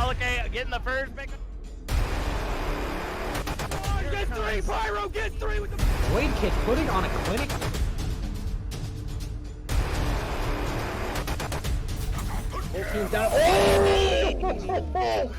Okay, getting the first pick. Oh, get three, Pyro, get three with the Wade Kid putting on a clinic. Whole team's down. Oh!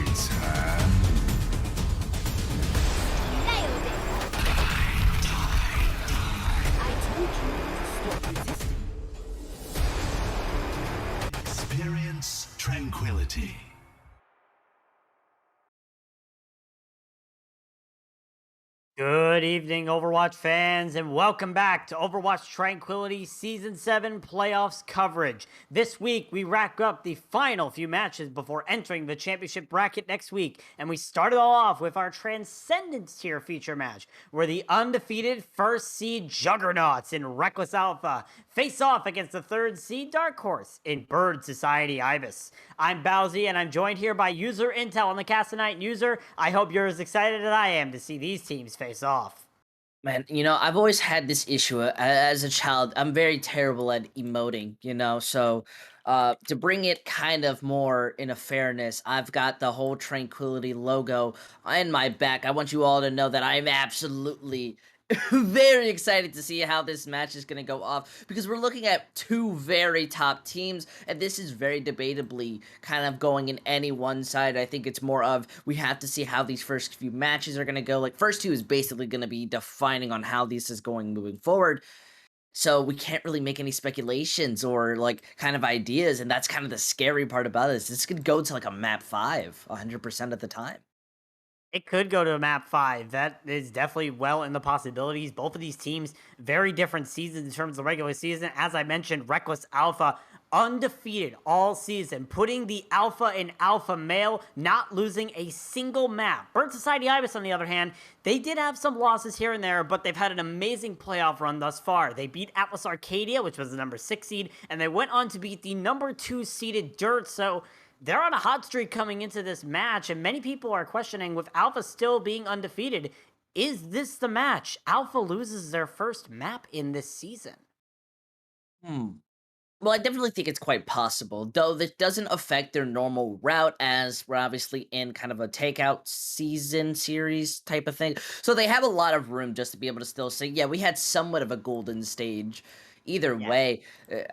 It's high. Good evening, Overwatch fans, and welcome back to Overwatch Tranquility Season 7 playoffs coverage. This week, we wrap up the final few matches before entering the championship bracket next week, and we started all off with our Transcendence tier feature match, where the undefeated first seed Juggernauts in Reckless Alpha face off against the third seed Dark Horse in Bird Society Ibis. I'm Bowsy, and I'm joined here by User Intel on the cast tonight. User, I hope you're as excited as I am to see these teams face off. Man, I've always had this issue as a child. I'm very terrible at emoting, so to bring it kind of more in a fairness, I've got the whole Tranquility logo in my back. I want you all to know that I'm absolutely very excited to see how this match is going to go off because we're looking at two very top teams, and this is very debatably kind of going in any one side. I think it's more of we have to see how these first few matches are going to go. Like, first two is basically going to be defining on how this is going moving forward. So we can't really make any speculations or like kind of ideas, and that's kind of the scary part about this. This could go to like a map 5 100% of the time. It could go to a map 5. That is definitely well in the possibilities. Both of these teams, very different seasons in terms of the regular season. As I mentioned, Reckless Alpha, undefeated all season, putting the alpha in alpha male, not losing a single map. Bird Society Ibis, on the other hand, they did have some losses here and there, but they've had an amazing playoff run thus far. They beat Atlas Arcadia, which was the number 6 seed, and they went on to beat the number 2 seeded Dirt, so they're on a hot streak coming into this match, and many people are questioning, with Alpha still being undefeated, is this the match? Alpha loses their first map in this season. Hmm. Well, I definitely think it's quite possible, though this doesn't affect their normal route as we're obviously in kind of a takeout season series type of thing. So they have a lot of room just to be able to still say, yeah, we had somewhat of a golden stage. Either Yeah. way,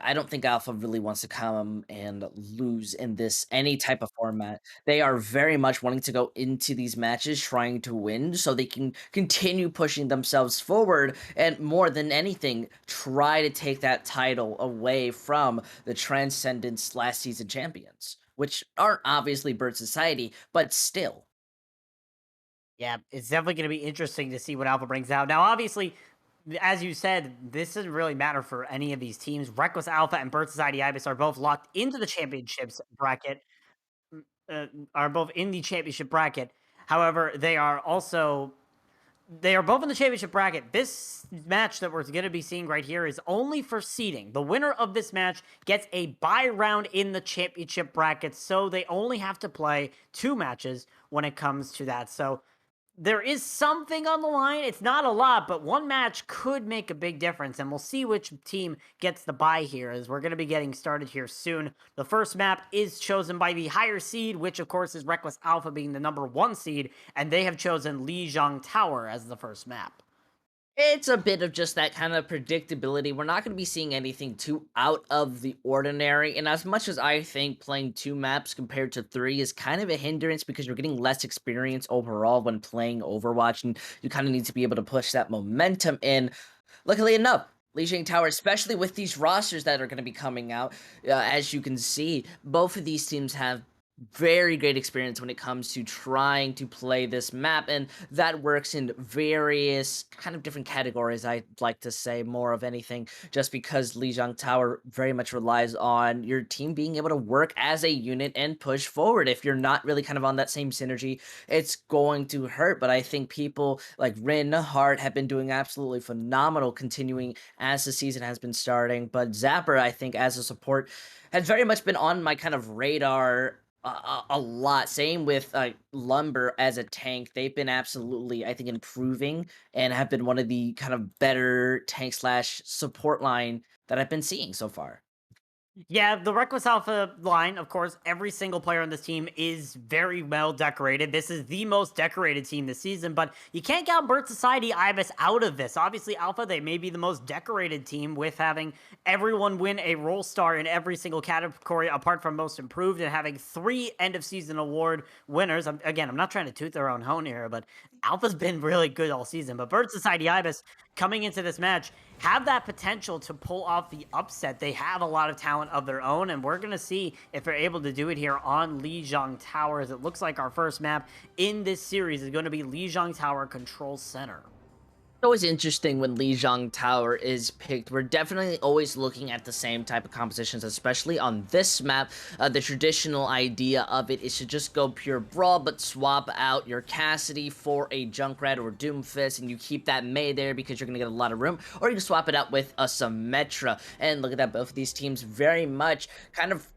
I don't think Alpha really wants to come and lose in this any type of format. They are very much wanting to go into these matches trying to win so they can continue pushing themselves forward and more than anything, try to take that title away from the Transcendence last season champions, which aren't obviously Bird Society, but still. Yeah, it's definitely going to be interesting to see what Alpha brings out. Now, obviously, as you said, this doesn't really matter for any of these teams. Reckless Alpha and Bird Society Ibis are both locked into the championships bracket, are both in the championship bracket. However, they are both in the championship bracket. This match that we're going to be seeing right here is only for seeding. The winner of this match gets a bye round in the championship bracket, so they only have to play 2 matches when it comes to that. So there is something on the line. It's not a lot, but one match could make a big difference, and we'll see which team gets the bye here, as we're going to be getting started here soon. The first map is chosen by the higher seed, which of course is Reckless Alpha being the number 1 seed, and they have chosen Lijiang Tower as the first map. It's a bit of just that kind of predictability. We're not going to be seeing anything too out of the ordinary. And as much as I think playing 2 maps compared to 3 is kind of a hindrance because you're getting less experience overall when playing Overwatch, and you kind of need to be able to push that momentum in. Luckily enough, Lijiang Tower, especially with these rosters that are going to be coming out, as you can see, both of these teams have very great experience when it comes to trying to play this map, and that works in various kind of different categories. I'd like to say more of anything, just because Lijiang Tower very much relies on your team being able to work as a unit and push forward. If you're not really kind of on that same synergy, it's going to hurt. But I think people like Rin, Hart have been doing absolutely phenomenal continuing as the season has been starting. But Zapper, I think, as a support, has very much been on my kind of radar a lot. Same with Lumber as a tank. They've been absolutely, I think, improving and have been one of the kind of better tank slash support line that I've been seeing so far. Yeah, the Reckless Alpha line, of course, every single player on this team is very well decorated. This is the most decorated team this season, but you can't count Bird Society Ibis out of this. Obviously, Alpha, they may be the most decorated team with having everyone win a role star in every single category apart from most improved and having 3 end of season award winners. I'm not trying to toot their own horn here, but Alpha's been really good all season. But Bird Society Ibis coming into this match have that potential to pull off the upset. They have a lot of talent of their own, and we're going to see if they're able to do it here on Lijiang Tower, as it looks like our first map in this series is going to be Lijiang Tower Control Center. Always interesting when Lijiang Tower is picked. We're definitely always looking at the same type of compositions, especially on this map. The traditional idea of it is to just go pure brawl, but swap out your Cassidy for a Junkrat or Doomfist, and you keep that Mei there because you're going to get a lot of room, or you can swap it out with a Symmetra. And look at that, both of these teams very much kind of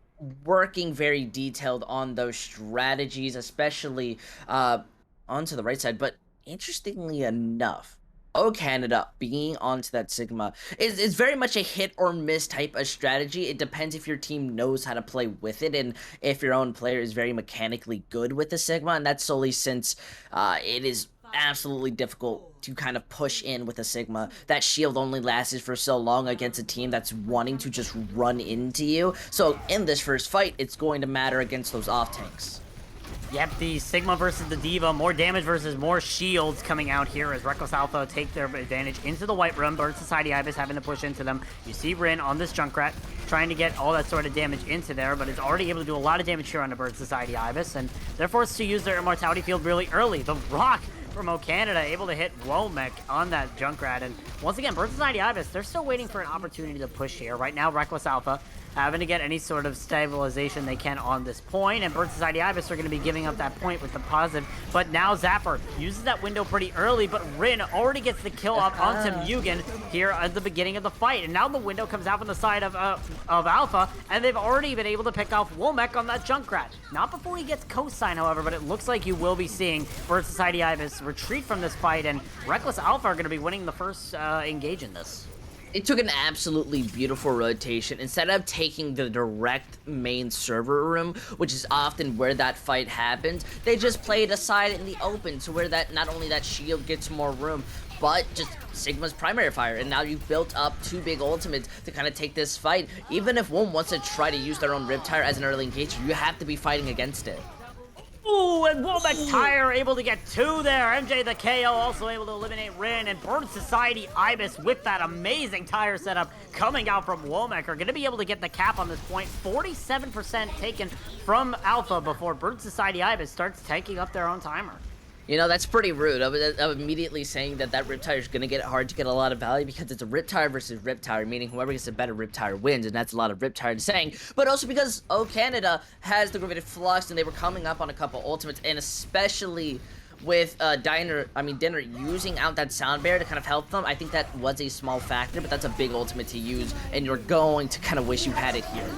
working very detailed on those strategies, especially onto the right side. But interestingly enough, Oh Canada being onto that Sigma is very much a hit or miss type of strategy. It depends if your team knows how to play with it and if your own player is very mechanically good with the Sigma, and that's solely since it is absolutely difficult to kind of push in with a Sigma. That shield only lasts for so long against a team that's wanting to just run into you. So in this first fight, it's going to matter against those off tanks. Yep, the Sigma versus the Diva, more damage versus more shields coming out here as Reckless Alpha take their advantage into the White Room. Bird Society Ibis having to push into them. You see Rin on this Junkrat trying to get all that sort of damage into there, but is already able to do a lot of damage here on the Bird Society Ibis, and they're forced to use their Immortality Field really early. The Rock from O Canada able to hit Womack on that Junkrat, and once again, Bird Society Ibis, they're still waiting for an opportunity to push here. Right now, Reckless Alpha having to get any sort of stabilization they can on this point, and Bird Society Ibis are going to be giving up that point with the positive, but now Zapper uses that window pretty early, but Rin already gets the kill up onto Mugen here at the beginning of the fight, and now the window comes out from the side of Alpha, and they've already been able to pick off Womack on that Junkrat. Not before he gets Cosine, however, but it looks like you will be seeing Bird Society Ibis retreat from this fight, and Reckless Alpha are going to be winning the first engage in this. It took an absolutely beautiful rotation. Instead of taking the direct main server room, which is often where that fight happens, they just played aside in the open to where that not only that shield gets more room, but just Sigma's primary fire. And now you've built up two big ultimates to kind of take this fight. Even if one wants to try to use their own Riptire as an early engage, you have to be fighting against it. Ooh, and Womack Tire able to get two there. MJ the KO also able to eliminate Rin, and Bird Society Ibis with that amazing tire setup coming out from Womack are going to be able to get the cap on this point. 47% taken from Alpha before Bird Society Ibis starts taking up their own timer. You know, that's pretty rude. I'm immediately saying that Riptire is going to get it hard to get a lot of value because it's a Riptire versus Riptire, meaning whoever gets a better Riptire wins, and that's a lot of Riptire saying. But also because O Canada has the Gravitic Flux, and they were coming up on a couple ultimates, and especially with Dinner using out that sound barrier to kind of help them. I think that was a small factor, but that's a big ultimate to use, and you're going to kind of wish you had it here.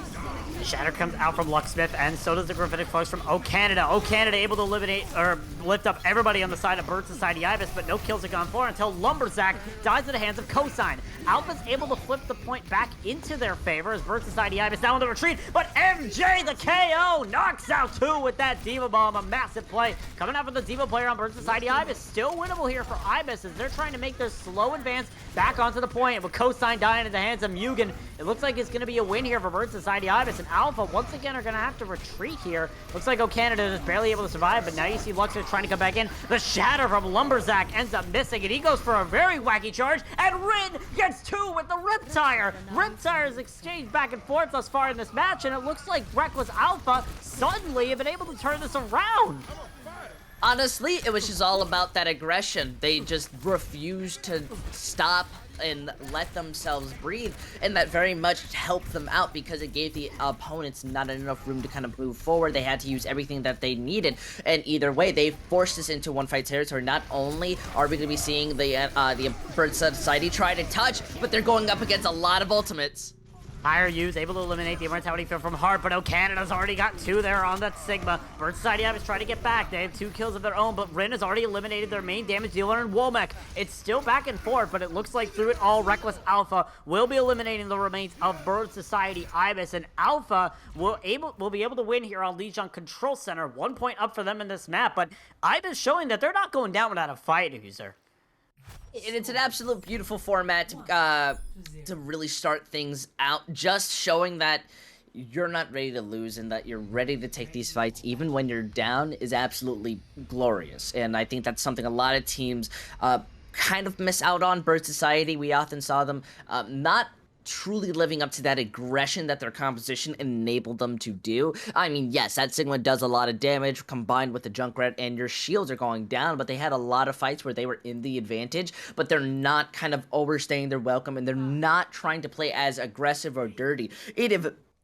Shatter comes out from Lucksmith, and so does the Gravitic Flux from O Canada. O Canada able to eliminate or lift up everybody on the side of Bird Society Ibis, but no kills are gone for until Lumberzack dies at the hands of Cosine. Alpha's able to flip the point back into their favor as Bird Society Ibis now in the retreat, but MJ the KO knocks out two with that Diva Bomb. A massive play coming out from the Diva player on Bird Society Ibis. Still winnable here for Ibis as they're trying to make their slow advance back onto the point. With Cosine dying at the hands of Mugen, it looks like it's going to be a win here for Bird Society Ibis, and Alpha once again are going to have to retreat here. Looks like O Canada is barely able to survive, but now you see Luxor trying to come back in. The Shatter from Lumberzack ends up missing, and he goes for a very wacky charge, and Rin gets two with the Riptire. Riptire is exchanged back and forth thus far in this match, and it looks like Reckless Alpha suddenly have been able to turn this around. Honestly, it was just all about that aggression. They just refused to stop and let themselves breathe, and that very much helped them out because it gave the opponents not enough room to kind of move forward. They had to use everything that they needed, and either way, they forced us into one fight territory. Not only are we going to be seeing the Bird Society try to touch, but they're going up against a lot of ultimates. Higher U's able to eliminate the Immortality Field from Heart, but O Canada's already got two there on that Sigma. Bird Society Ibis trying to get back. They have two kills of their own, but Rin has already eliminated their main damage dealer in Womack. It's still back and forth, but it looks like through it all, Reckless Alpha will be eliminating the remains of Bird Society Ibis, and Alpha will be able to win here on Lijiang Control Center. 1 point up for them in this map, but Ibis showing that they're not going down without a fight, user. It's an absolute beautiful format to really start things out, just showing that you're not ready to lose and that you're ready to take these fights even when you're down is absolutely glorious. And I think that's something a lot of teams kind of miss out on. Bird Society, we often saw them not truly living up to that aggression that their composition enabled them to do. I mean, yes, that Sigma does a lot of damage combined with the Junkrat, and your shields are going down, but they had a lot of fights where they were in the advantage, but they're not kind of overstaying their welcome, and they're not trying to play as aggressive or dirty.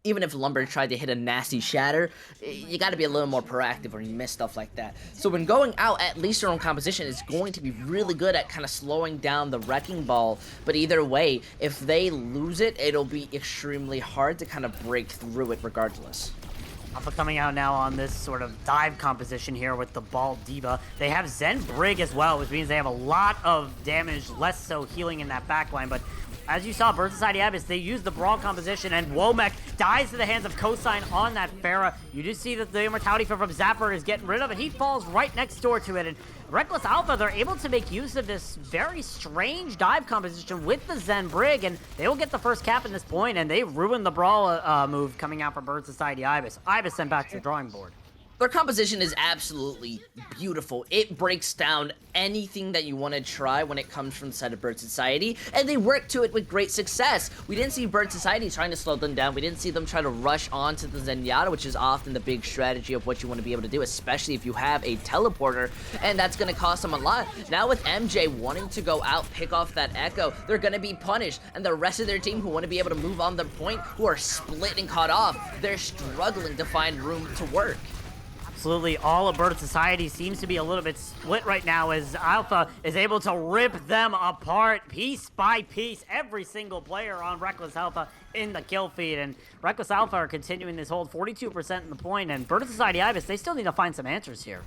Even if Lumber tried to hit a nasty shatter, you got to be a little more proactive when you miss stuff like that. So when going out, at least your own composition is going to be really good at kind of slowing down the Wrecking Ball. But either way, if they lose it, it'll be extremely hard to kind of break through it regardless. Alpha coming out now on this sort of dive composition here with the Ball Diva. They have Zen Brig as well, which means they have a lot of damage, less so healing in that backline, but as you saw, Bird Society Ibis, they use the Brawl composition, and Womack dies to the hands of Cosine on that Pharah. You do see that the Immortality from Zapper is getting rid of it. He falls right next door to it, and Reckless Alpha, they're able to make use of this very strange dive composition with the Zen Brig, and they will get the first cap in this point, and they ruin the Brawl move coming out from Bird Society Ibis. Ibis sent back to the drawing board. Their composition is absolutely beautiful. It breaks down anything that you want to try when it comes from the side of Bird Society, and they work to it with great success. We didn't see Bird Society trying to slow them down. We didn't see them try to rush onto the Zenyatta, which is often the big strategy of what you want to be able to do, especially if you have a teleporter, and that's going to cost them a lot. Now with MJ wanting to go out, pick off that Echo, they're going to be punished, and the rest of their team who want to be able to move on their point, who are split and caught off, they're struggling to find room to work. Absolutely, all of Bird Society seems to be a little bit split right now as Alpha is able to rip them apart piece by piece. Every single player on Reckless Alpha in the kill feed, and Reckless Alpha are continuing this hold 42% in the point, and Bird Society Ibis, they still need to find some answers here.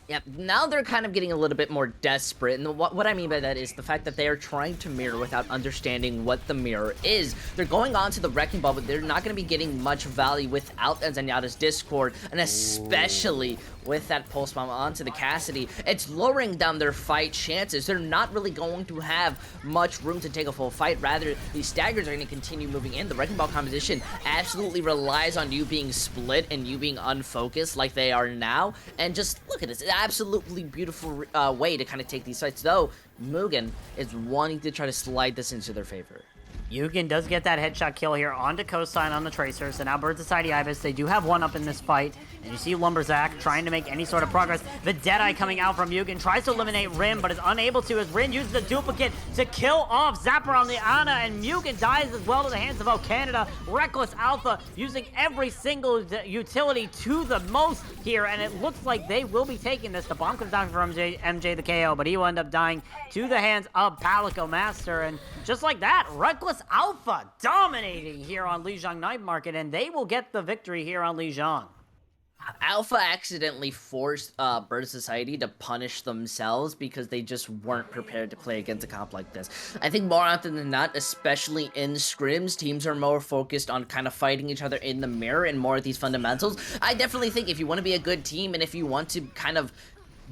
Yeah, now they're kind of getting a little bit more desperate, and what I mean by that is the fact that they are trying to mirror without understanding what the mirror is. They're going on to the Wrecking Ball, but they're not going to be getting much value without Zenyatta's Discord, and especially with that Pulse Bomb onto the Cassidy. It's lowering down their fight chances. They're not really going to have much room to take a full fight. Rather, these staggers are going to continue moving in. The Wrecking Ball composition absolutely relies on you being split and you being unfocused like they are now, and just look at this. Absolutely beautiful way to kind of take these fights, though Mugen is wanting to try to slide this into their favor. Mugen does get that headshot kill here onto Cosine on the Tracers, and now Bird Society Ibis, they do have one up in this fight, and you see Lumberzack trying to make any sort of progress. The Deadeye coming out from Mugen tries to eliminate Rin, but is unable to as Rin uses the duplicate to kill off Zapper on the Ana, and Mugen dies as well to the hands of O Canada. Reckless Alpha using every single utility to the most here, and it looks like they will be taking this. The bomb comes down from MJ the KO, but he will end up dying to the hands of Palico Master, and just like that, Reckless Alpha dominating here on Lijiang Night Market, and they will get the victory here on Lijiang. Alpha accidentally forced Bird Society to punish themselves because they just weren't prepared to play against a comp like this. I think more often than not, especially in scrims, teams are more focused on kind of fighting each other in the mirror and more of these fundamentals. I definitely think if you want to be a good team and if you want to kind of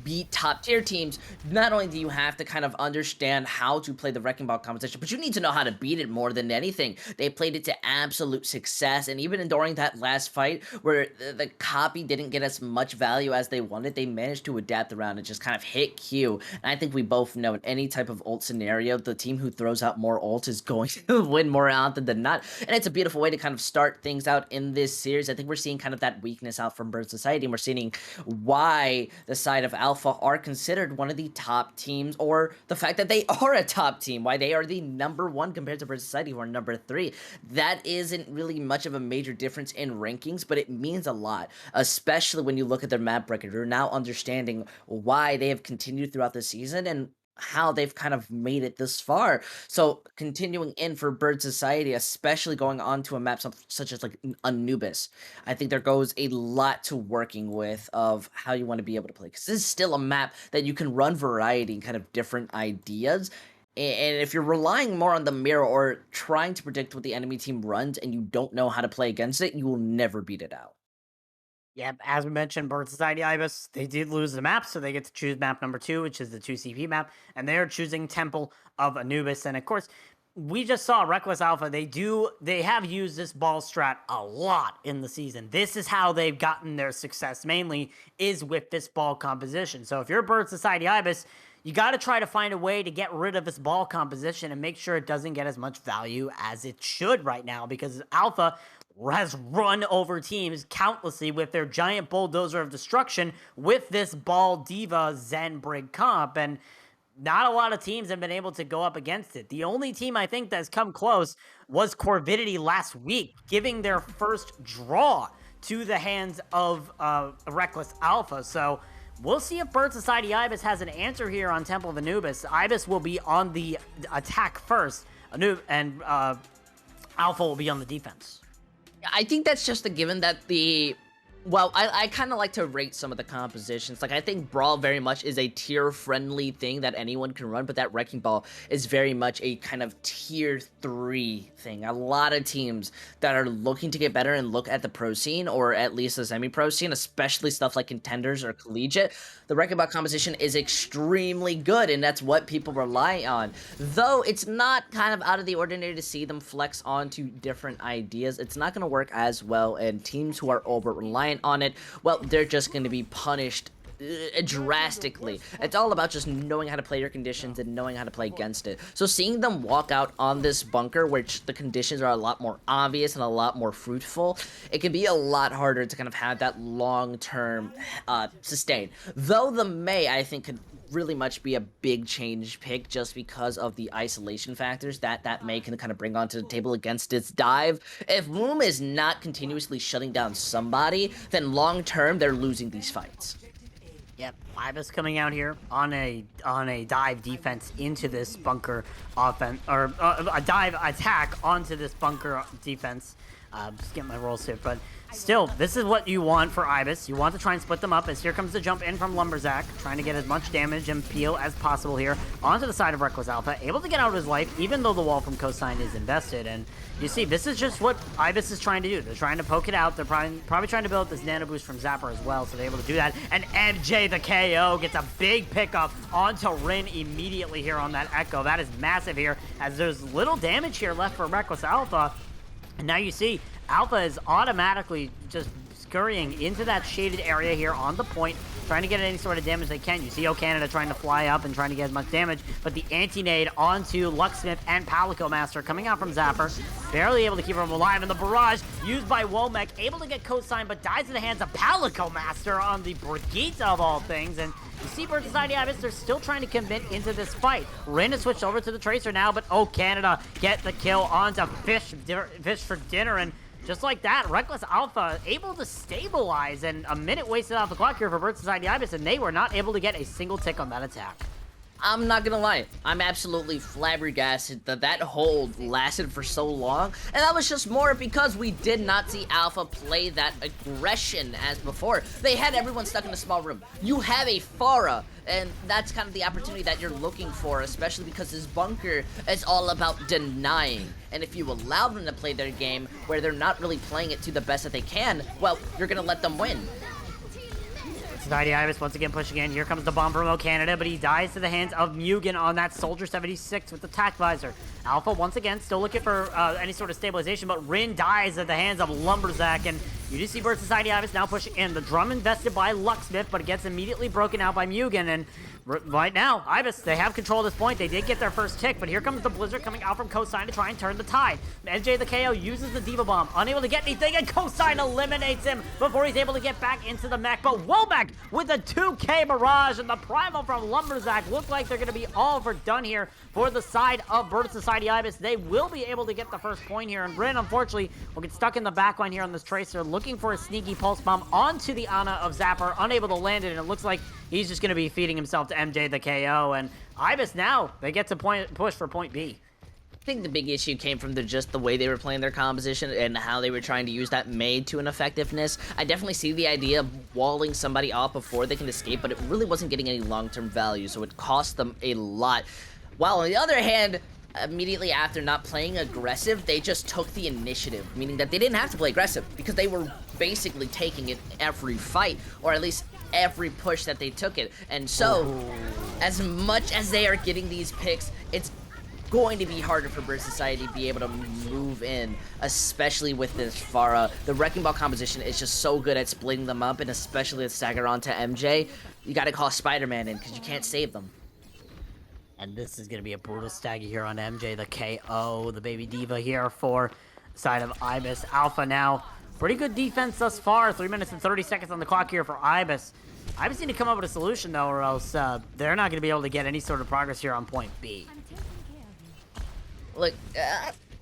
beat top tier teams, not only do you have to kind of understand how to play the Wrecking Ball competition, but you need to know how to beat it more than anything. They played it to absolute success, and even during that last fight where the copy didn't get as much value as they wanted, they managed to adapt around and just kind of hit Q. And I think we both know in any type of ult scenario, the team who throws out more ult is going to win more often than not. And it's a beautiful way to kind of start things out in this series. I think we're seeing kind of that weakness out from Bird Society, and we're seeing why the side of Alpha are considered one of the top teams, or the fact that they are a top team, why they are the #1 compared to Bird Society, who are #3. That isn't really much of a major difference in rankings, but it means a lot, especially when you look at their map record. You're now understanding why they have continued throughout the season and how they've kind of made it this far. So continuing in for Bird Society, especially going on to a map such as like Anubis, I think there goes a lot to working with of how you want to be able to play, because this is still a map that you can run variety and kind of different ideas. And if you're relying more on the mirror or trying to predict what the enemy team runs and you don't know how to play against it, you will never beat it out. Yep, as we mentioned, Bird Society Ibis, they did lose the map, so they get to choose map number 2, which is the 2CP map, and they're choosing Temple of Anubis. And of course, we just saw Reckless Alpha. They have used this ball strat a lot in the season. This is how they've gotten their success, mainly is with this ball composition. So if you're Bird Society Ibis, you got to try to find a way to get rid of this ball composition and make sure it doesn't get as much value as it should right now, because Alpha has run over teams countlessly with their giant bulldozer of destruction with this ball diva Zen Brig comp, and not a lot of teams have been able to go up against it. The only team I think that's come close was Corvidity last week, giving their first draw to the hands of Reckless Alpha. So we'll see if Bird Society Ibis has an answer here on Temple of Anubis. Ibis will be on the attack first, and Alpha will be on the defense. I think that's just a given that well, I kind of like to rate some of the compositions. Like, I think Brawl very much is a tier-friendly thing that anyone can run, but that Wrecking Ball is very much a kind of tier 3 thing. A lot of teams that are looking to get better and look at the pro scene, or at least the semi-pro scene, especially stuff like Contenders or Collegiate, the Wrecking Ball composition is extremely good, and that's what people rely on. Though it's not kind of out of the ordinary to see them flex onto different ideas, it's not going to work as well, and teams who are over-reliant on it, well, they're just going to be punished drastically. It's all about just knowing how to play your conditions and knowing how to play against it. So seeing them walk out on this bunker, which the conditions are a lot more obvious and a lot more fruitful, it can be a lot harder to kind of have that long-term sustain. Though the May, I think, could really much be a big change pick just because of the isolation factors that May can kind of bring onto the table against its dive. If Moom is not continuously shutting down somebody, then long-term, they're losing these fights. Yep, Ibis coming out here on a dive defense into this bunker offense, or a dive attack onto this bunker defense. Just get my rolls here, but still, this is what you want for Ibis. You want to try and split them up, as here comes the jump in from Lumberzack, trying to get as much damage and peel as possible here onto the side of Reckless Alpha, able to get out of his life, even though the wall from Cosine is invested. And you see, this is just what Ibis is trying to do. They're trying to poke it out. They're probably trying to build this nano boost from Zapper as well, so they're able to do that. And MJ, the KO, gets a big pickup onto Rin immediately here on that Echo. That is massive here, as there's little damage here left for Reckless Alpha. And now you see, Alpha is automatically just scurrying into that shaded area here on the point, trying to get any sort of damage they can. You see Canada trying to fly up and trying to get as much damage, but the anti-nade onto Lucksmith and Palico Master coming out from Zapper, barely able to keep him alive, and the barrage used by Womack, able to get Cosine, but dies in the hands of Palico Master on the Brigitte of all things. And you see Bird Society Ibis, they're still trying to commit into this fight. Rin has switched over to the Tracer now, but Canada get the kill onto Fish for dinner, and just like that, Reckless Alpha able to stabilize, and a minute wasted off the clock here for Bird Society Ibis, and they were not able to get a single tick on that attack. I'm not gonna lie, I'm absolutely flabbergasted that that hold lasted for so long, and that was just more because we did not see Alpha play that aggression as before. They had everyone stuck in a small room. You have a Pharah, and that's kind of the opportunity that you're looking for, especially because this bunker is all about denying. And if you allow them to play their game where they're not really playing it to the best that they can, well, you're gonna let them win. Society Ibis once again pushing in. Here comes the bomb from Canada, but he dies to the hands of Mugen on that Soldier 76 with the tac visor. Alpha once again still looking for any sort of stabilization, but Rin dies at the hands of Lumberzack, and you do see Bird Society Ibis now pushing in. The drum invested by Lucksmith, but it gets immediately broken out by Mugen, and right now, Ibis, they have control at this point. They did get their first tick, but here comes the Blizzard coming out from Cosine to try and turn the tide. NJ the KO uses the Diva Bomb, unable to get anything, and Cosine eliminates him before he's able to get back into the mech. But Womack with a 2K barrage, and the Primal from Lumberzack look like they're going to be all for done here for the side of Bird Society Ibis. They will be able to get the first point here, and Rin, unfortunately, will get stuck in the backline here on this Tracer, looking for a sneaky Pulse Bomb onto the Ana of Zapper, unable to land it, and it looks like he's just going to be feeding himself to MJ the KO, and Ibis now, they get to push for point B. I think the big issue came from just the way they were playing their composition and how they were trying to use that Maid to an effectiveness. I definitely see the idea of walling somebody off before they can escape, but it really wasn't getting any long-term value, so it cost them a lot. While on the other hand, immediately after not playing aggressive, they just took the initiative, meaning that they didn't have to play aggressive because they were basically taking it every fight, or at least every push that they took it. And so, as much as they are getting these picks, it's going to be harder for Bird Society to be able to move in, especially with this Pharah. The Wrecking Ball composition is just so good at splitting them up, and especially with stagger onto MJ, you gotta call Spider-Man in because you can't save them. And this is going to be a brutal stagger here on MJ, the KO, the baby diva here for side of Ibis. Alpha now, pretty good defense thus far. 3 minutes and 30 seconds on the clock here for Ibis. Ibis need to come up with a solution, though, or else they're not going to be able to get any sort of progress here on point B. Look,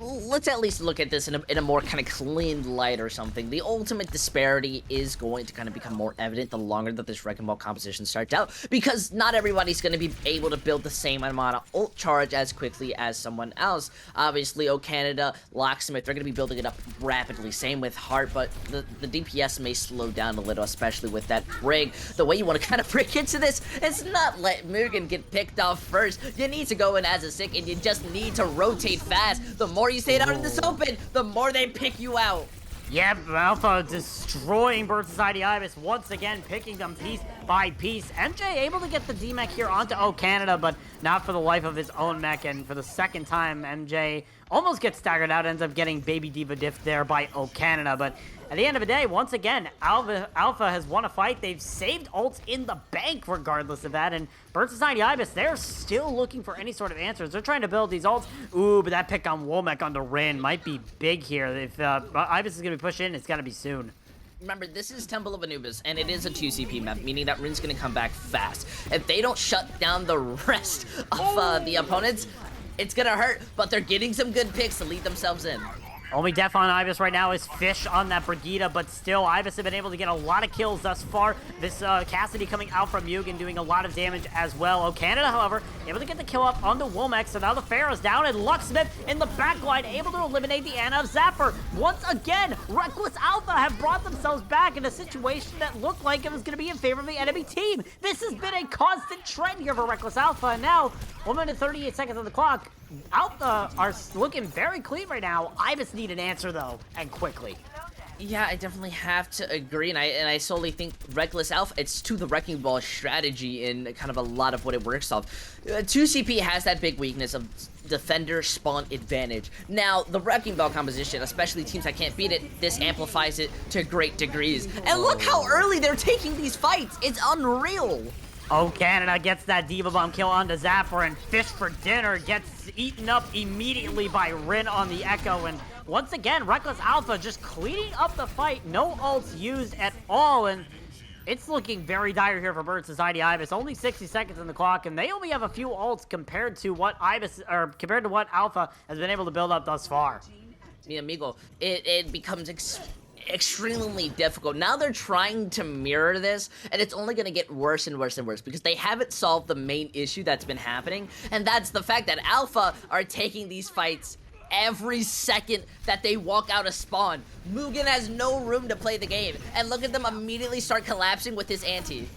let's at least look at this in a more kind of clean light or something. The ultimate disparity is going to kind of become more evident the longer that this Wrecking Ball composition starts out, because not everybody's going to be able to build the same amount of ult charge as quickly as someone else. Obviously, Canada, Locksmith, they're going to be building it up rapidly. Same with Heart, but the DPS may slow down a little, especially with that break. The way you want to kind of break into this is not let Mugen get picked off first. You need to go in as a sick, and you just need to rotate fast. The more you stay out in this open, the more they pick you out. Yep, Alpha destroying Bird Society Ibis once again, picking them piece by piece. MJ able to get the D-Mech here onto Canada, but not for the life of his own mech, and for the second time, MJ almost gets staggered out, ends up getting Baby Diva diffed there by Canada, but at the end of the day, once again, Alpha has won a fight. They've saved ults in the bank regardless of that, and Bird Society Ibis, they're still looking for any sort of answers. They're trying to build these ults. Ooh, but that pick on Womack on the Rin might be big here. If Ibis is going to be pushed in, it's got to be soon. Remember, this is Temple of Anubis, and it is a 2CP map, meaning that Rin's going to come back fast. If they don't shut down the rest of the opponents, it's going to hurt, but they're getting some good picks to lead themselves in. Only death on Ibis right now is Fish on that Brigitte, but still, Ibis have been able to get a lot of kills thus far. This Cassidy coming out from Mugen doing a lot of damage as well. Canada, however, able to get the kill up on the Womack, so now the Pharaoh's down, and Lucksmith in the backline able to eliminate the Ana of Zapper. Once again, Reckless Alpha have brought themselves back in a situation that looked like it was going to be in favor of the enemy team. This has been a constant trend here for Reckless Alpha, and now, 1 minute 38 seconds on the clock. Alpha are looking very clean right now. Ibis need an answer, though, and quickly. Yeah, I definitely have to agree, and I solely think Reckless Alpha, it's to the Wrecking Ball strategy in kind of a lot of what it works off. 2CP has that big weakness of defender spawn advantage. Now, the Wrecking Ball composition, especially teams that can't beat it, this amplifies it to great degrees. And look how early they're taking these fights. It's unreal. Canada gets that Diva Bomb kill onto Zapper, and Fish for dinner gets eaten up immediately by Rin on the Echo, and once again, Reckless Alpha just cleaning up the fight. No ults used at all, and it's looking very dire here for Bird Society Ibis. Only 60 seconds on the clock, and they only have a few ults compared to what Alpha has been able to build up thus far. Mi amigo, it becomes extremely difficult. Now they're trying to mirror this, and it's only going to get worse and worse and worse because they haven't solved the main issue that's been happening, and that's the fact that Alpha are taking these fights every second that they walk out of spawn. Mugen has no room to play the game, and look at them immediately start collapsing with his anti.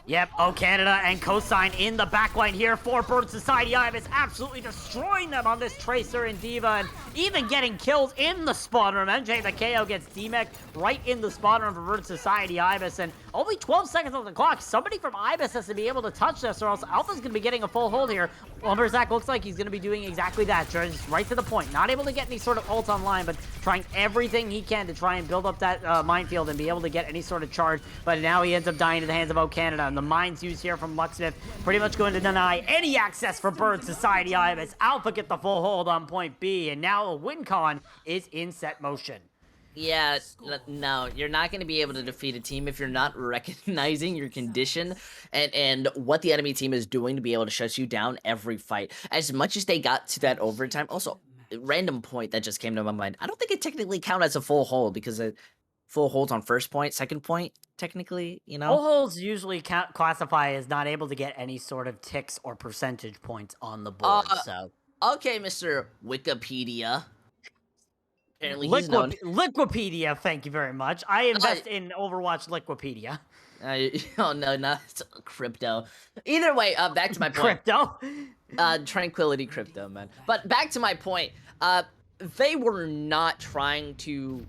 Yep, Canada and Cosine in the backline here for Bird Society Ibis, absolutely destroying them on this Tracer and Diva, and even getting kills in the spawn room. MJ the KO gets D-Mech right in the spawn room for Bird Society Ibis, and only 12 seconds on the clock. Somebody from Ibis has to be able to touch this, or else Alpha's going to be getting a full hold here. Lumbersack looks like he's going to be doing exactly that, just right to the point. Not able to get any sort of ults online, but trying everything he can to try and build up that minefield and be able to get any sort of charge, but now he ends up dying in the hands of Canada. And the mines used here from Lucksmith pretty much going to deny any access for Bird Society Ibis. Alpha get the full hold on point B, and now a win con is in set motion. Yeah, no, you're not going to be able to defeat a team if you're not recognizing your condition and what the enemy team is doing to be able to shut you down every fight. As much as they got to that overtime, also, random point that just came to my mind, I don't think it technically counts as a full hold because a full hold on first point, second point, technically, you know? Full holds usually classify as not able to get any sort of ticks or percentage points on the board, so. Okay, Mr. Wikipedia. Apparently he's known. Liquipedia, thank you very much. I invest in Overwatch Liquipedia. Oh, no, not crypto. Either way, back to my point. Crypto? Tranquility crypto, man. But back to my point. They were not trying to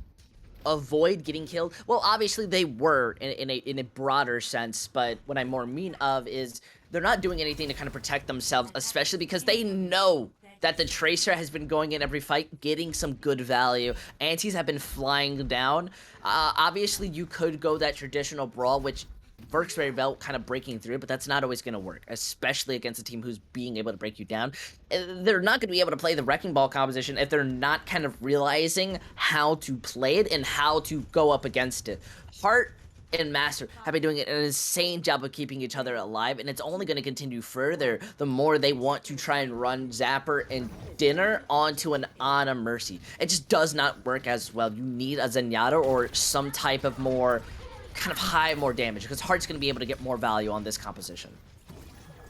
avoid getting killed. Well, obviously they were in a broader sense, but what I more mean of is they're not doing anything to kind of protect themselves, especially because they know that the Tracer has been going in every fight, getting some good value. Antis have been flying down. Obviously, you could go that traditional brawl, which works very well kind of breaking through, but that's not always going to work, especially against a team who's being able to break you down. They're not going to be able to play the Wrecking Ball composition if they're not kind of realizing how to play it and how to go up against it. Heart and Master have been doing an insane job of keeping each other alive, and it's only going to continue further the more they want to try and run Zapper and Dinner onto an Ana Mercy. It just does not work as well. You need a Zenyatta or some type of more kind of high more damage, because Heart's going to be able to get more value on this composition.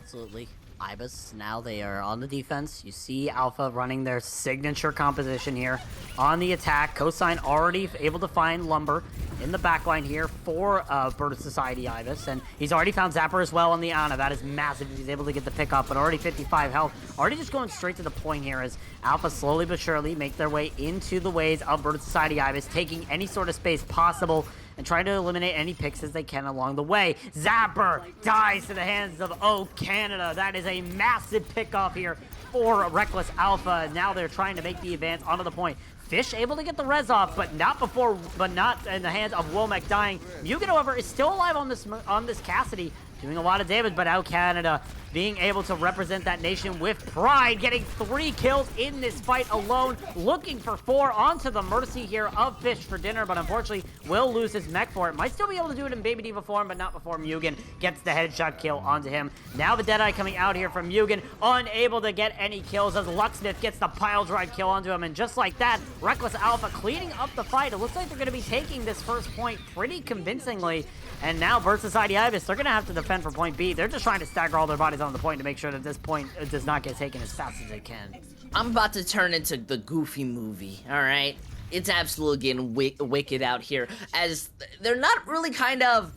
Absolutely. Ibis, now they are on the defense. You see Alpha running their signature composition here on the attack. Cosine already able to find Lumber in the backline here for Bird of Society Ibis, and he's already found Zapper as well on the Ana. That is massive. He's able to get the pick up, but already 55 health. Already just going straight to the point here as Alpha slowly but surely make their way into the ways of Bird of Society Ibis, taking any sort of space possible and trying to eliminate any picks as they can along the way. Zapper dies to the hands of O Canada. That is a massive pick-off here for Reckless Alpha. Now they're trying to make the advance onto the point. Fish able to get the res off, but not in the hands of Womack dying. Mugen, however, is still alive on this Cassidy, doing a lot of damage, but out Canada being able to represent that nation with pride, getting 3 kills in this fight alone, looking for 4 onto the mercy here of Fish for Dinner, but unfortunately will lose his mech for it. Might still be able to do it in Baby Diva form, but not before Mugen gets the headshot kill onto him. Now the Deadeye coming out here from Mugen, unable to get any kills as Lucksmith gets the pile drive kill onto him, and just like that, Reckless Alpha cleaning up the fight. It looks like they're going to be taking this first point pretty convincingly, and now Bird Society Ibis, they're going to have to defend for point B. They're just trying to stagger all their bodies on the point to make sure that this point does not get taken as fast as it can. I'm about to turn into the Goofy movie, all right? It's absolutely getting wicked out here, as they're not really kind of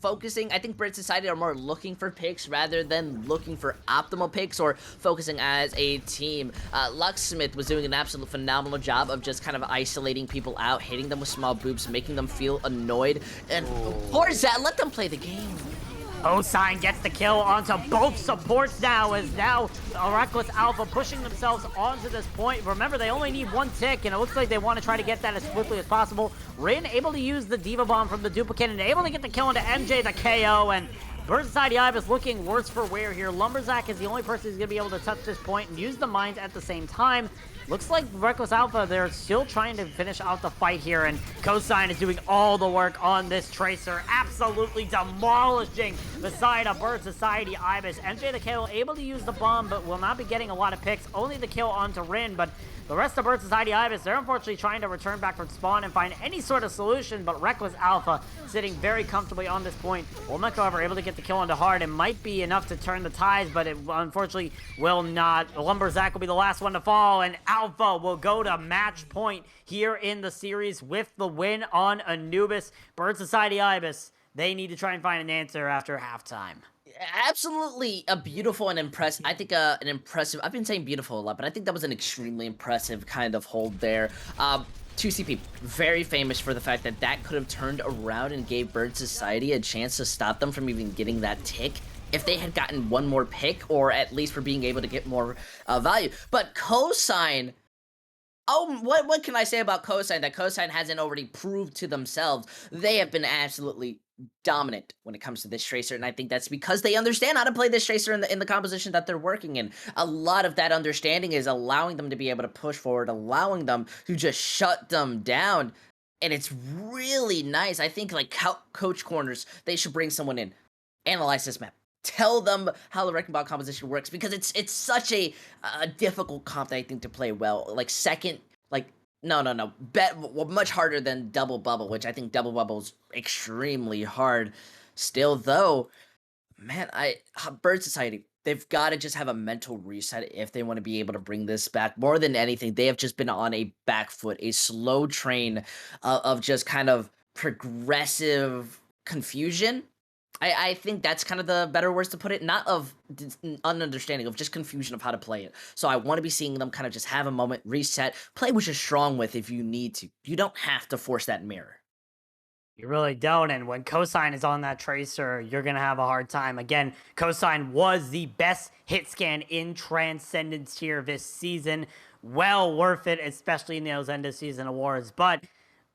focusing. I think Bird Society are more looking for picks rather than looking for optimal picks or focusing as a team. Lucksmith was doing an absolute phenomenal job of just kind of isolating people out, hitting them with small boops, making them feel annoyed, and for that, let them play the game. Cosine gets the kill onto both supports now, as now Reckless Alpha pushing themselves onto this point. Remember, they only need 1 tick, and it looks like they want to try to get that as quickly as possible. Rin able to use the Diva Bomb from the duplicate and able to get the kill into MJ, the KO, and Bird Society Ibis looking worse for wear here. Lumberzack is the only person who's going to be able to touch this point and use the mines at the same time. Looks like Reckless Alpha, they're still trying to finish out the fight here, and Cosine is doing all the work on this Tracer, absolutely demolishing the side of Bird Society Ibis. MJ the KO able to use the bomb, but will not be getting a lot of picks. Only the kill onto Rin, but the rest of Bird Society Ibis, they're unfortunately trying to return back from spawn and find any sort of solution, but Reckless Alpha sitting very comfortably on this point. Womack, however, able to get the kill onto Hard. It might be enough to turn the tides, but it unfortunately will not. Lumberzack will be the last one to fall, and Alpha will go to match point here in the series with the win on Anubis. Bird Society Ibis, they need to try and find an answer after halftime. Absolutely a beautiful and impressive, I think an impressive, I've been saying beautiful a lot, but I think that was an extremely impressive kind of hold there. 2CP, very famous for the fact that that could have turned around and gave Bird Society a chance to stop them from even getting that tick if they had gotten 1 more pick, or at least for being able to get more value. But Cosine, oh, what can I say about Cosine that Cosine hasn't already proved to themselves? They have been absolutely dominant when it comes to this Tracer, and I think that's because they understand how to play this Tracer in the composition that they're working in. A lot of that understanding is allowing them to be able to push forward, allowing them to just shut them down, and it's really nice. I think, like, coach corners, they should bring someone in, analyze this map, tell them how the Wrecking Ball composition works, because it's such a difficult comp that I think to play well. Like, second, like, no. Much harder than Double Bubble, which I think Double Bubble's extremely hard. Still, though, man, Bird Society, they've got to just have a mental reset if they want to be able to bring this back. More than anything, they have just been on a back foot, a slow train of just kind of progressive confusion. I think that's kind of the better words to put it, not of understanding, of just confusion of how to play it. So I want to be seeing them kind of just have a moment, reset, play what you're strong with if you need to. You don't have to force that mirror. You really don't, and when Cosine is on that Tracer, you're going to have a hard time. Again, Cosine was the best hit scan in Transcendence tier this season. Well worth it, especially in those end of season awards, but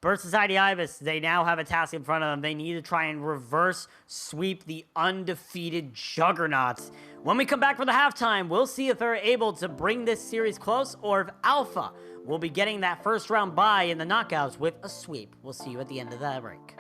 Bird Society Ibis, they now have a task in front of them. They need to try and reverse sweep the undefeated Juggernauts. When we come back for the halftime, we'll see if they're able to bring this series close or if Alpha will be getting that first round bye in the knockouts with a sweep. We'll see you at the end of that break.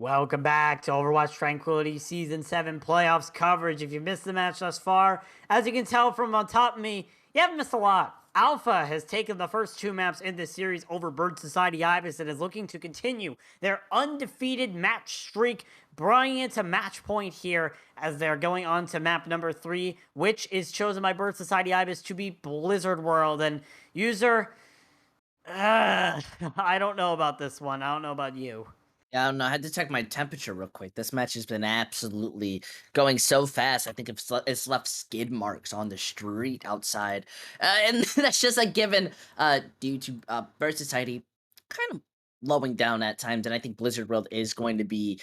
Welcome back to Overwatch Tranquility Season 7 playoffs coverage. If you missed the match thus far, as you can tell from on top of me, you haven't missed a lot. Alpha has taken the first 2 maps in this series over Bird Society Ibis and is looking to continue their undefeated match streak, bringing it to match point here as they're going on to map number 3, which is chosen by Bird Society Ibis to be Blizzard World. And user, I don't know about this one. I don't know about you. Yeah, I don't know. I had to check my temperature real quick. This match has been absolutely going so fast. I think it's left skid marks on the street outside. And that's just a given due to Bird Society kind of slowing down at times. And I think Blizzard World is going to be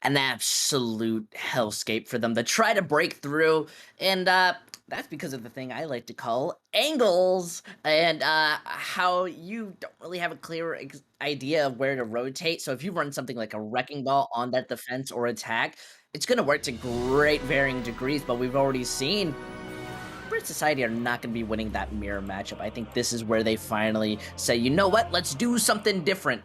an absolute hellscape for them to try to break through. And that's because of the thing I like to call angles and how you don't really have a clear idea of where to rotate. So if you run something like a wrecking ball on that defense or attack, it's going to work to great varying degrees. But we've already seen Brit Society are not going to be winning that mirror matchup. I think this is where they finally say, you know what, let's do something different.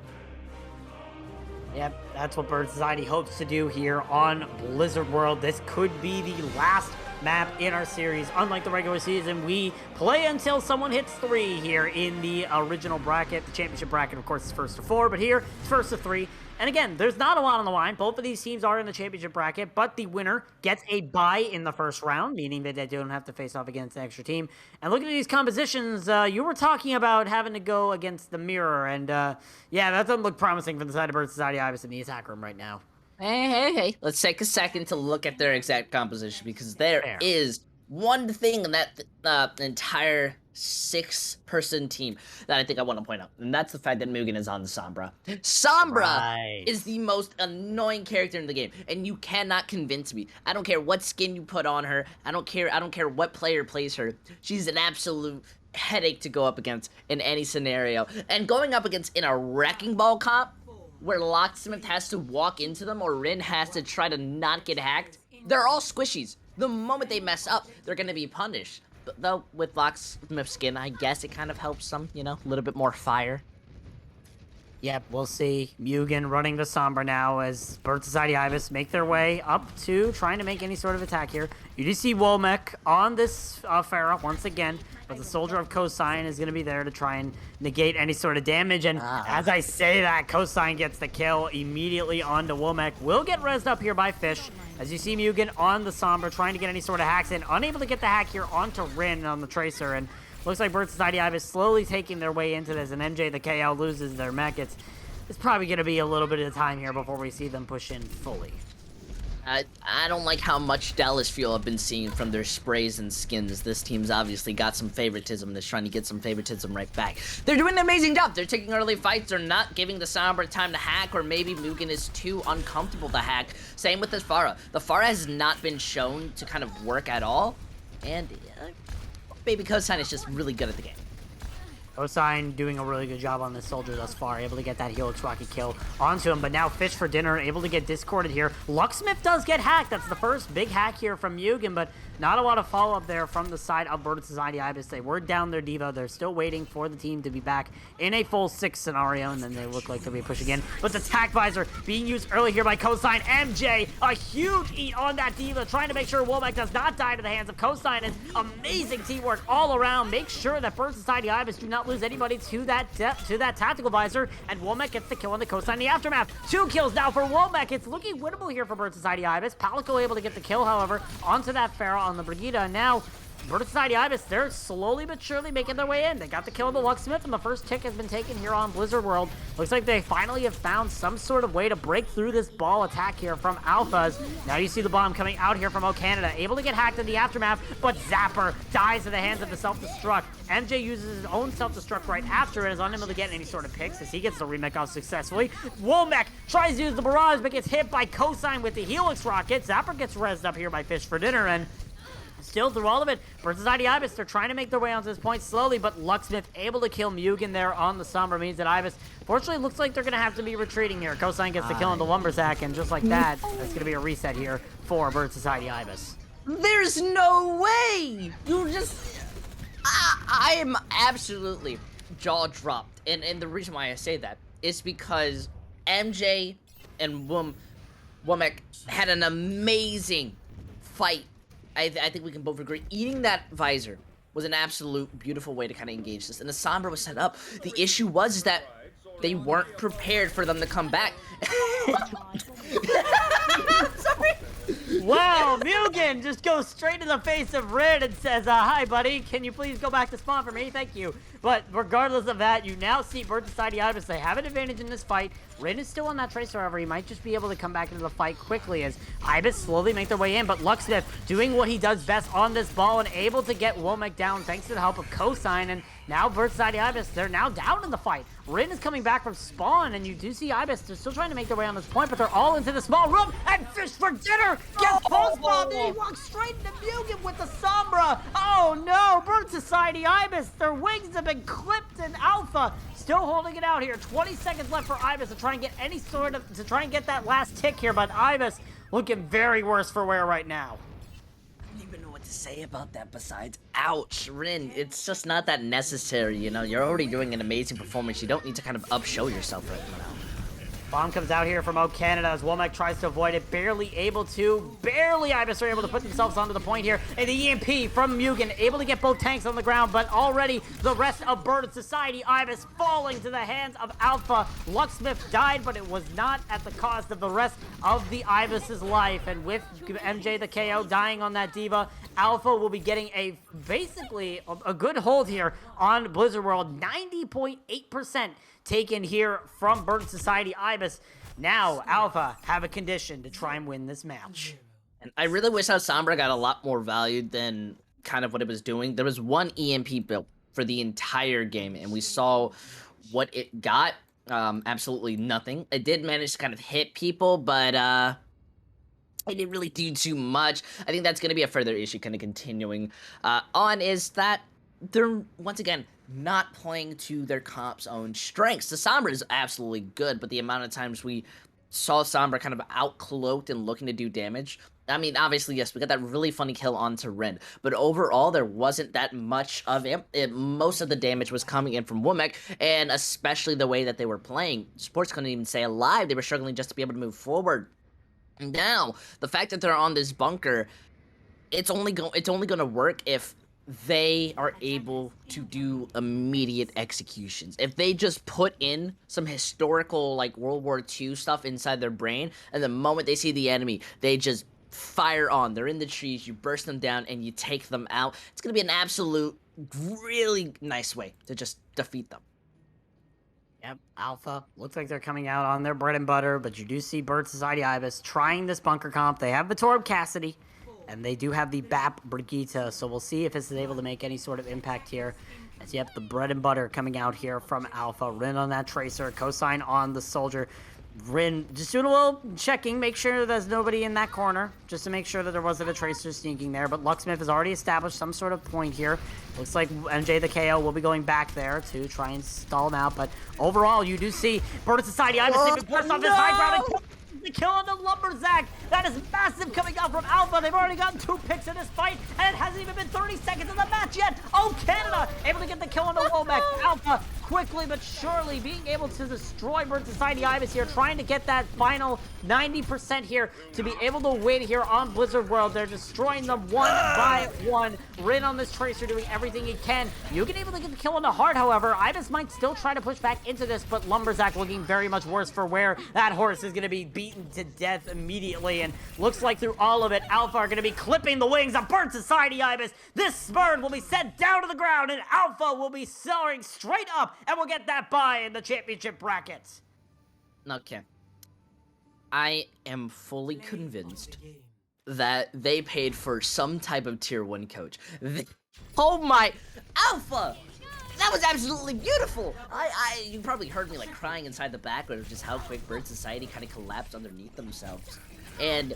Yep, that's what Bird Society hopes to do here on Blizzard World. This could be the last map in our series. Unlike the regular season, we play until someone hits 3 here in the original bracket. The championship bracket, of course, is first to 4, but here, it's first to 3. And again, there's not a lot on the line. Both of these teams are in the championship bracket, but the winner gets a bye in the first round, meaning that they don't have to face off against the extra team. And looking at these compositions, you were talking about having to go against the mirror, and yeah, that doesn't look promising for the side of Bird Society Ibis in the attack room right now. Hey. Let's take a second to look at their exact composition, because there is one thing in that entire 6-person team that I think I want to point out, and that's the fact that Mugen is on the Sombra. Sombra is the most annoying character in the game, and you cannot convince me. I don't care what skin you put on her. I don't care what player plays her. She's an absolute headache to go up against in any scenario. And going up against in a wrecking ball comp, where Locksmith has to walk into them or Rin has to try to not get hacked, they're all squishies. The moment they mess up, they're going to be punished. But though, with Locksmith skin, I guess it kind of helps them, you know, a little bit more fire. Yep, we'll see. Mugen running the Sombra now as Bird Society Ibis make their way up to trying to make any sort of attack here. You do see Womack on this Pharah once again, but the Soldier of Cosine is going to be there to try and negate any sort of damage. And as I say that, Cosine gets the kill immediately onto Womack. Will get rezzed up here by Fish. As you see Mugen on the Sombra trying to get any sort of hacks in. Unable to get the hack here onto Rin on the Tracer. And looks like Bird Society Ibis slowly taking their way into this. And MJ the KL loses their mech. It's probably going to be a little bit of time here before we see them push in fully. I don't like how much Dallas fuel I've been seeing from their sprays and skins. This team's obviously got some favoritism. They're trying to get some favoritism right back. They're doing an amazing job. They're taking early fights. They're not giving the Sombra time to hack, or maybe Mugen is too uncomfortable to hack. Same with this Pharah. The Pharah has not been shown to kind of work at all. And Baby Cosine is just really good at the game. Cosine doing a really good job on this Soldier thus far, able to get that Helix rocket kill onto him, but now Fish for dinner, able to get discorded here. Lucksmith does get hacked. That's the first big hack here from Mugen, but not a lot of follow-up there from the side of Bird Society Ibis. They were down their Diva. They're still waiting for the team to be back in a full 6 scenario, and then they look like they'll be pushing in. But the Tac Visor being used early here by Cosine. MJ, a huge eat on that Diva, trying to make sure Womack does not die to the hands of Cosine. And amazing teamwork all around. Make sure that Bird Society Ibis do not lose anybody to that tactical visor, and Womack gets the kill on the Cosine in the aftermath. 2 kills now for Womack. It's looking winnable here for Bird Society Ibis. Palico able to get the kill, however, onto that Pharah on the Brigida, and now Bird Society Ibis, they're slowly but surely making their way in. They got the kill on the Lucksmith, and the first tick has been taken here on Blizzard World. Looks like they finally have found some sort of way to break through this ball attack here from Alphas. Now you see the bomb coming out here from O Canada, able to get hacked in the aftermath, but Zapper dies in the hands of the self-destruct. MJ uses his own self-destruct right after it, is unable to get any sort of picks as he gets the remake off successfully. Womack tries to use the barrage, but gets hit by Cosine with the Helix rocket. Zapper gets rezzed up here by Fish for dinner, and still, through all of it, Bird Society Ibis, they're trying to make their way onto this point slowly, but Lucksmith able to kill Mugen there on the Sombra means that Ibis, fortunately, looks like they're going to have to be retreating here. Cosine gets the kill on the Lumbersack, and just like that, that's going to be a reset here for Bird Society Ibis. There's no way! You just... I am absolutely jaw-dropped, and the reason why I say that is because MJ and Womack had an amazing fight. I think we can both agree. Eating that visor was an absolute beautiful way to kind of engage this. And the Sombra was set up. The issue was is that they weren't prepared for them to come back. Sorry. Wow, Mugen just goes straight in the face of Rin and says, hi, buddy, can you please go back to spawn for me? Thank you. But regardless of that, you now see Bird Society Ibis. They have an advantage in this fight. Rin is still on that Tracer, however. He might just be able to come back into the fight quickly as Ibis slowly make their way in. But Lucksmith doing what he does best on this ball and able to get Womack down thanks to the help of Cosine. And now Bird Society Ibis, they're now down in the fight. Rin is coming back from spawn, and you do see Ibis. They're still trying to make their way on this point, but they're all into the small room. And Fish for Dinner gets post-bomb. Then he walks straight into Mugen with the Sombra. Oh no, Bird Society Ibis. Their wings have been clipped, and Alpha still holding it out here. 20 seconds left for Ibis to try and get that last tick here, but Ibis looking very worse for wear right now. I don't even know what to say about that besides ouch, Rin. It's just not that necessary, you know. You're already doing an amazing performance. You don't need to kind of upshow yourself right now. Bomb comes out here from O Canada as Womack tries to avoid it. Barely able to. Barely Ibis are able to put themselves onto the point here. And the EMP from Mugen able to get both tanks on the ground, but already the rest of Bird Society Ibis falling to the hands of Alpha. Lucksmith died, but it was not at the cost of the rest of the Ibis's life. And with MJ the KO dying on that Diva, Alpha will be getting basically a good hold here on Blizzard World. 90.8% taken here from Bird Society Ibis. Now, Alpha have a condition to try and win this match. And I really wish how Sombra got a lot more valued than kind of what it was doing. There was one EMP built for the entire game, and we saw what it got. Absolutely nothing. It did manage to kind of hit people, but it didn't really do too much. I think that's going to be a further issue kind of continuing on, is that they're, once again, not playing to their comp's own strengths. The Sombra is absolutely good, but the amount of times we saw Sombra kind of out-cloaked and looking to do damage, I mean, obviously, yes, we got that really funny kill onto Rin, but overall, there wasn't that much of it. Most of the damage was coming in from Womack, and especially the way that they were playing. Sports couldn't even stay alive. They were struggling just to be able to move forward. Now, the fact that they're on this bunker, it's only going to work if they are able to do immediate executions. If they just put in some historical, like, World War II stuff inside their brain, and the moment they see the enemy, they just fire on. They're in the trees, you burst them down, and you take them out. It's going to be an absolute, really nice way to just defeat them. Yep, Alpha looks like they're coming out on their bread and butter, but you do see Bird Society Ibis trying this bunker comp. They have the Torb Cassidy, and they do have the BAP Brigitte, so we'll see if this is able to make any sort of impact here. As yep, the bread and butter coming out here from Alpha. Rin on that Tracer, Cosine on the Soldier. Rin just doing a little checking, make sure there's nobody in that corner, just to make sure that there wasn't a Tracer sneaking there. But Lucksmith has already established some sort of point here. Looks like MJ the KO will be going back there to try and stall him out. But overall, you do see Bird Society Ibis even burst off his high ground and the kill on the Lumberzack. That is massive coming out from Alpha. They've already gotten 2 picks in this fight, and it hasn't even been 30 seconds of the match yet. Oh, Canada able to get the kill on the Womack. Alpha quickly but surely being able to destroy Bird Society Ibis here, trying to get that final 90% here to be able to win here on Blizzard World. They're destroying them one by one. Rin on this Tracer doing everything he can. You can able to get the kill on the Heart, however. Ibis might still try to push back into this, but Lumberzack looking very much worse for wear. That horse is going to be beaten to death immediately, and looks like through all of it, Alpha are going to be clipping the wings of Bird Society Ibis. This bird will be sent down to the ground, and Alpha will be soaring straight up and will get that bye in the championship brackets. Okay. I am fully convinced that they paid for some type of tier 1 coach. Oh my, Alpha! That was absolutely beautiful! You probably heard me like crying inside the background of just how quick Bird Society kind of collapsed underneath themselves. And,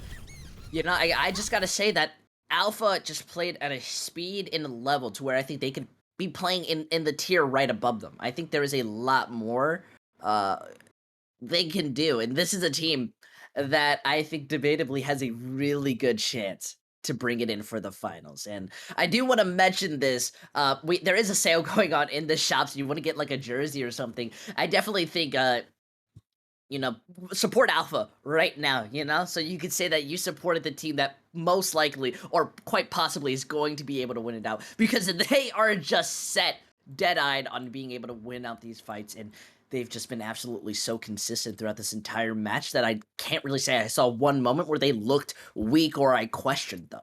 you know, I just gotta say that Alpha just played at a speed and a level to where I think they could be playing in the tier right above them. I think there is a lot more they can do, and this is a team that I think debatably has a really good chance to bring it in for the finals. And I do want to mention this, there is a sale going on in the shops. You want to get like a jersey or something. I definitely think support Alpha right now, So you could say that you supported the team that most likely or quite possibly is going to be able to win it out because they are just set dead-eyed on being able to win out these fights, and they've just been absolutely so consistent throughout this entire match that I can't really say I saw one moment where they looked weak or I questioned them.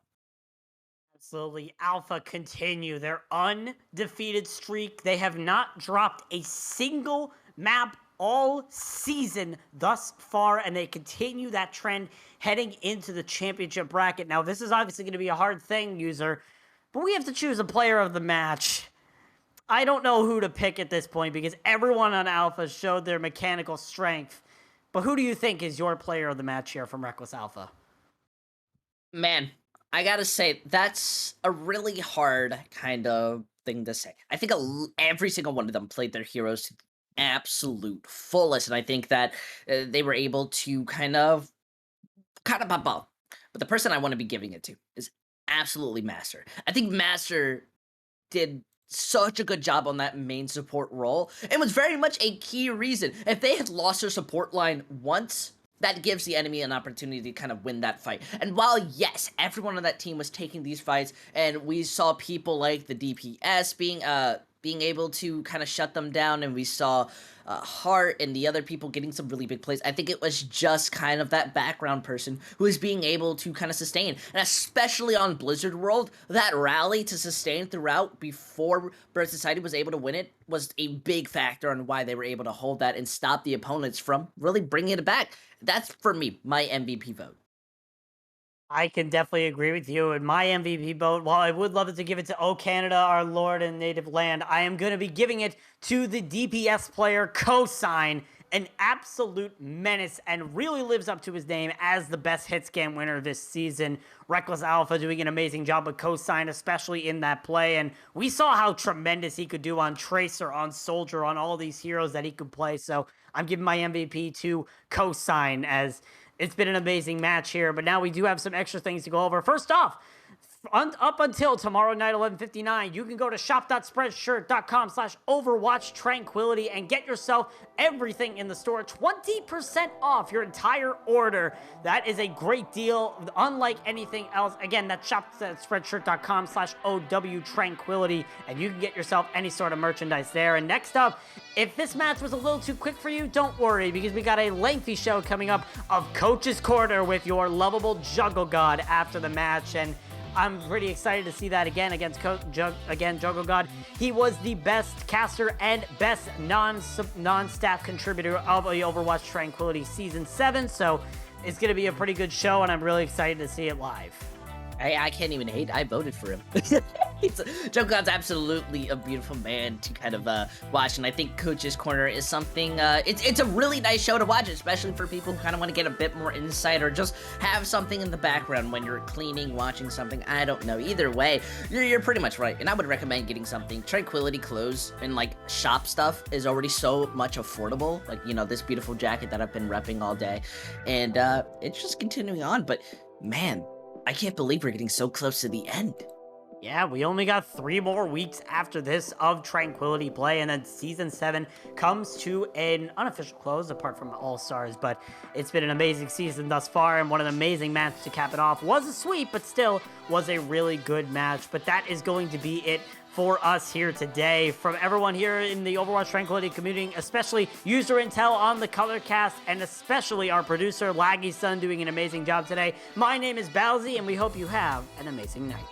Absolutely. Alpha continue their undefeated streak. They have not dropped a single map all season thus far, and they continue that trend heading into the championship bracket. Now, this is obviously going to be a hard thing, user, but we have to choose a player of the match. I don't know who to pick at this point because everyone on Alpha showed their mechanical strength. But who do you think is your player of the match here from Reckless Alpha? Man, I gotta say, that's a really hard kind of thing to say. I think every single one of them played their heroes to the absolute fullest, and I think that they were able to kind of pop off. But the person I want to be giving it to is absolutely Master. I think Master did such a good job on that main support role and was very much a key reason. If they had lost their support line once, that gives the enemy an opportunity to kind of win that fight. And while, yes, everyone on that team was taking these fights, and we saw people like the DPS being able to kind of shut them down, and we saw Hart and the other people getting some really big plays, I think it was just kind of that background person who was being able to kind of sustain. And especially on Blizzard World, that rally to sustain throughout before Bird Society was able to win it was a big factor on why they were able to hold that and stop the opponents from really bringing it back. That's, for me, my MVP vote. I can definitely agree with you. In my MVP vote, while I would love to give it to O Canada, our Lord and native land, I am going to be giving it to the DPS player Cosign, an absolute menace and really lives up to his name as the best hit scan winner this season. Reckless Alpha doing an amazing job with Cosign, especially in that play. And we saw how tremendous he could do on Tracer, on Soldier, on all these heroes that he could play. So I'm giving my MVP to Cosign as it's been an amazing match here, but now we do have some extra things to go over. First off, up until tomorrow night, 11:59, you can go to shop.spreadshirt.com/Overwatch Tranquility and get yourself everything in the store, 20% off your entire order. That is a great deal, unlike anything else. Again, that's shop.spreadshirt.com/OW Tranquility, and you can get yourself any sort of merchandise there. And next up, if this match was a little too quick for you, don't worry, because we got a lengthy show coming up of Coach's Corner with your lovable Juggle God after the match, and I'm pretty excited to see that again against Juggle God. He was the best caster and best non-staff contributor of the Overwatch Tranquility Season 7, so it's going to be a pretty good show, and I'm really excited to see it live. I can't even hate. I voted for him. Joe God's absolutely a beautiful man to kind of watch, and I think Coach's Corner is something. It's a really nice show to watch, especially for people who kind of want to get a bit more insight or just have something in the background when you're cleaning, watching something. I don't know. Either way, you're pretty much right, and I would recommend getting something. Tranquility clothes and like shop stuff is already so much affordable. Like this beautiful jacket that I've been repping all day, and it's just continuing on. But man, I can't believe we're getting so close to the end. Yeah, we only got 3 more weeks after this of Tranquility play, and then Season 7 comes to an unofficial close, apart from All-Stars, but it's been an amazing season thus far, and one of the amazing matches to cap it off. Was a sweep, but still was a really good match, but that is going to be it for us here today. From everyone here in the Overwatch Tranquility community, especially user intel on the color cast, and especially our producer Laggy Sun doing an amazing job today. My name is Bowsy, and we hope you have an amazing night.